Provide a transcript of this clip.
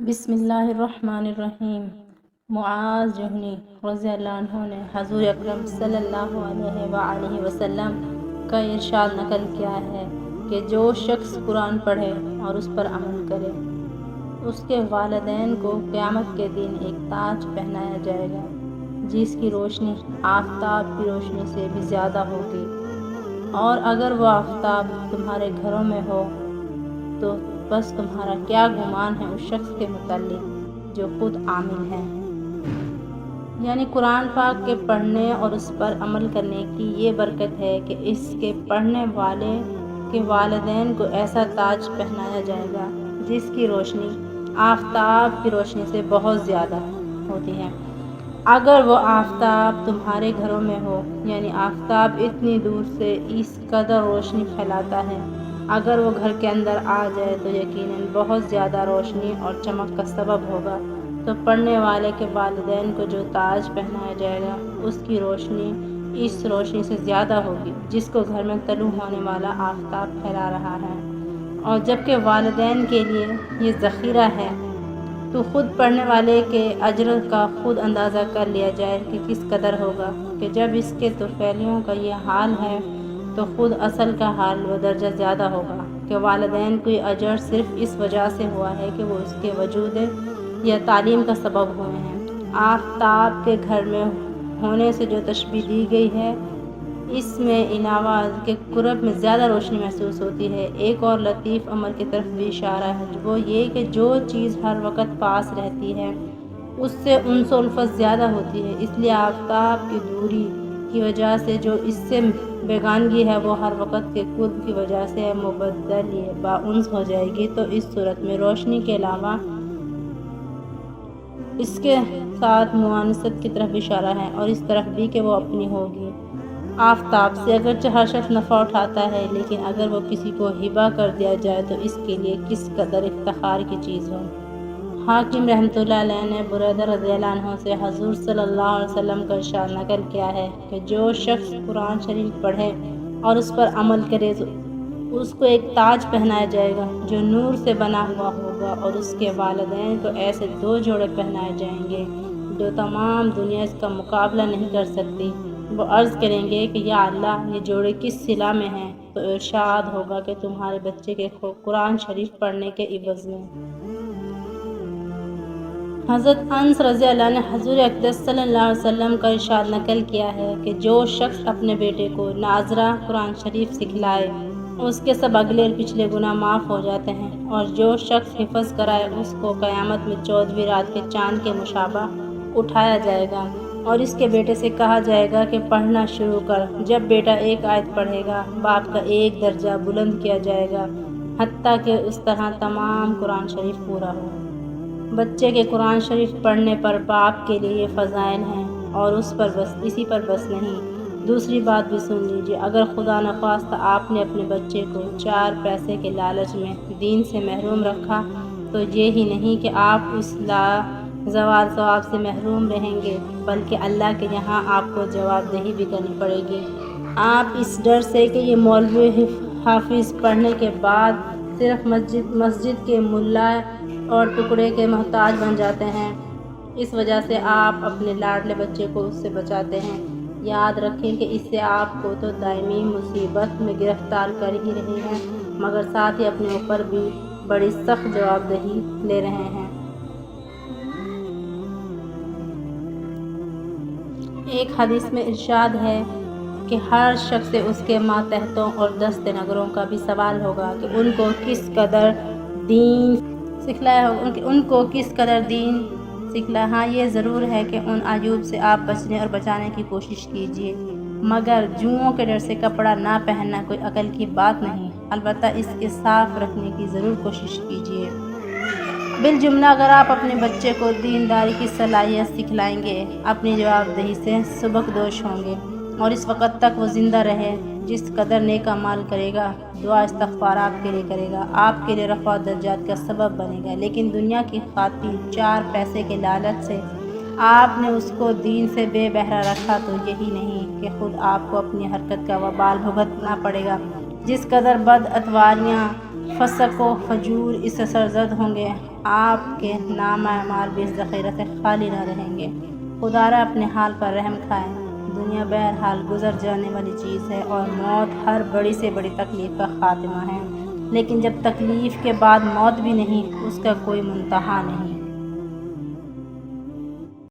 بسم اللہ الرحمن الرحیم۔ معاذ جہنی رضی اللہ عنہ نے حضور اکرم صلی اللہ علیہ وآلہ وسلم کا ارشاد نقل کیا ہے کہ جو شخص قرآن پڑھے اور اس پر عمل کرے اس کے والدین کو قیامت کے دن ایک تاج پہنایا جائے گا جس کی روشنی آفتاب کی روشنی سے بھی زیادہ ہوگی، اور اگر وہ آفتاب تمہارے گھروں میں ہو تو بس تمہارا کیا گمان ہے اس شخص کے متعلق جو خود عامل ہے۔ یعنی قرآن پاک کے پڑھنے اور اس پر عمل کرنے کی یہ برکت ہے کہ اس کے پڑھنے والے کے والدین کو ایسا تاج پہنایا جائے گا جس کی روشنی آفتاب کی روشنی سے بہت زیادہ ہوتی ہے۔ اگر وہ آفتاب تمہارے گھروں میں ہو، یعنی آفتاب اتنی دور سے اس قدر روشنی پھیلاتا ہے، اگر وہ گھر کے اندر آ جائے تو یقیناً بہت زیادہ روشنی اور چمک کا سبب ہوگا، تو پڑھنے والے کے والدین کو جو تاج پہنایا جائے گا اس کی روشنی اس روشنی سے زیادہ ہوگی جس کو گھر میں طلوع ہونے والا آفتاب پھیلا رہا ہے۔ اور جبکہ والدین کے لیے یہ ذخیرہ ہے تو خود پڑھنے والے کے اجر کا خود اندازہ کر لیا جائے کہ کس قدر ہوگا، کہ جب اس کے طفیلیوں کا یہ حال ہے تو خود اصل کا حال بدرجہ زیادہ ہوگا کہ والدین کو یہ اجر صرف اس وجہ سے ہوا ہے کہ وہ اس کے وجود یا تعلیم کا سبب ہوئے ہیں۔ آفتاب کے گھر میں ہونے سے جو تشبیہ دی گئی ہے اس میں علاوہ کہ قرب میں زیادہ روشنی محسوس ہوتی ہے، ایک اور لطیف امر کی طرف بھی اشارہ ہے، وہ یہ کہ جو چیز ہر وقت پاس رہتی ہے اس سے انس و الفت زیادہ ہوتی ہے، اس لیے آفتاب کی دوری کی وجہ سے جو اس سے بیگانگی ہے وہ ہر وقت کے قرب کی وجہ سے مبدل باانس ہو جائے گی۔ تو اس صورت میں روشنی کے علاوہ اس کے ساتھ موانست کی طرف اشارہ ہے، اور اس طرف بھی کہ وہ اپنی ہوگی۔ آفتاب سے اگرچہ ہر شخص نفع اٹھاتا ہے، لیکن اگر وہ کسی کو ہبہ کر دیا جائے تو اس کے لیے کس قدر افتخار کی چیز ہو۔ حاکم رحمۃ اللہ علیہ نے بریدہ رضی اللہ عنہ سے حضور صلی اللہ علیہ وسلم کا ارشاد نقل کیا ہے کہ جو شخص قرآن شریف پڑھے اور اس پر عمل کرے تو اس کو ایک تاج پہنایا جائے گا جو نور سے بنا ہوا ہوگا، اور اس کے والدین کو ایسے 2 جوڑے پہنائے جائیں گے جو تمام دنیا اس کا مقابلہ نہیں کر سکتی۔ وہ عرض کریں گے کہ یا اللہ، یہ جوڑے کس صلہ میں ہیں؟ تو ارشاد ہوگا کہ تمہارے بچے کے قرآن شریف پڑھنے کے عوض میں۔ حضرت انس رضی اللہ عنہ نے حضور اقدس صلی اللہ علیہ وسلم کا ارشاد نقل کیا ہے کہ جو شخص اپنے بیٹے کو ناظرہ قرآن شریف سکھلائے اس کے سب اگلے اور پچھلے گناہ معاف ہو جاتے ہیں، اور جو شخص حفظ کرائے اس کو قیامت میں 14ویں رات کے چاند کے مشابہ اٹھایا جائے گا، اور اس کے بیٹے سے کہا جائے گا کہ پڑھنا شروع کر۔ جب بیٹا ایک آیت پڑھے گا باپ کا ایک درجہ بلند کیا جائے گا، حتیٰ کہ اس طرح تمام قرآن شریف پورا ہو۔ بچے کے قرآن شریف پڑھنے پر باپ کے لیے یہ فضائل ہیں، اور اسی پر بس نہیں، دوسری بات بھی سن لیجیے۔ اگر خدا نخواستہ آپ نے اپنے بچے کو 4 پیسے کے لالچ میں دین سے محروم رکھا تو یہ ہی نہیں کہ آپ اس لازوال ثواب سے محروم رہیں گے، بلکہ اللہ کے یہاں آپ کو جواب دہی بھی کرنی پڑے گی۔ آپ اس ڈر سے کہ یہ مولوی حافظ پڑھنے کے بعد صرف مسجد کے ملا اور ٹکڑے کے محتاج بن جاتے ہیں، اس وجہ سے آپ اپنے لاڈلے بچے کو اس سے بچاتے ہیں۔ یاد رکھیں کہ اس سے آپ کو تو دائمی مصیبت میں گرفتار کر ہی رہے ہیں، مگر ساتھ ہی اپنے اوپر بھی بڑی سخت جواب دہی لے رہے ہیں۔ ایک حدیث میں ارشاد ہے کہ ہر شخص سے اس کے ماتحتوں اور دست نگروں کا بھی سوال ہوگا کہ ان کو کس قدر دین سکھلایا۔ ہاں، یہ ضرور ہے کہ ان عیوب سے آپ بچنے اور بچانے کی کوشش کیجیے، مگر جوؤں کے ڈر سے کپڑا نہ پہننا کوئی عقل کی بات نہیں، البتہ اس کے صاف رکھنے کی ضرور کوشش کیجیے۔ بالجملہ اگر آپ اپنے بچے کو دینداری کی صلاحیت سکھلائیں گے، اپنی جواب دہی سے سبکدوش ہوں گے، اور اس وقت تک وہ زندہ رہے جس قدر نیک اعمال کرے گا، دعا استغفار آپ کے لیے کرے گا، آپ کے لیے رفع درجات کا سبب بنے گا، لیکن دنیا کی خاطر 4 پیسے کے لالچ سے آپ نے اس کو دین سے بے بہرا رکھا تو یہی نہیں کہ خود آپ کو اپنی حرکت کا وبال بھگتنا پڑے گا۔ جس قدر بد اتواریاں فسق و فجور اس سے سرزد ہوں گے، آپ کے نامہ اعمال بھی اس ذخیرہ سے خالی نہ رہیں گے۔ خدارا اپنے حال پر رحم کھائے۔ دنیا بہرحال گزر جانے والی چیز ہے اور موت ہر بڑی سے بڑی تکلیف کا خاتمہ ہے، لیکن جب تکلیف کے بعد موت بھی نہیں، اس کا کوئی منتہا نہیں۔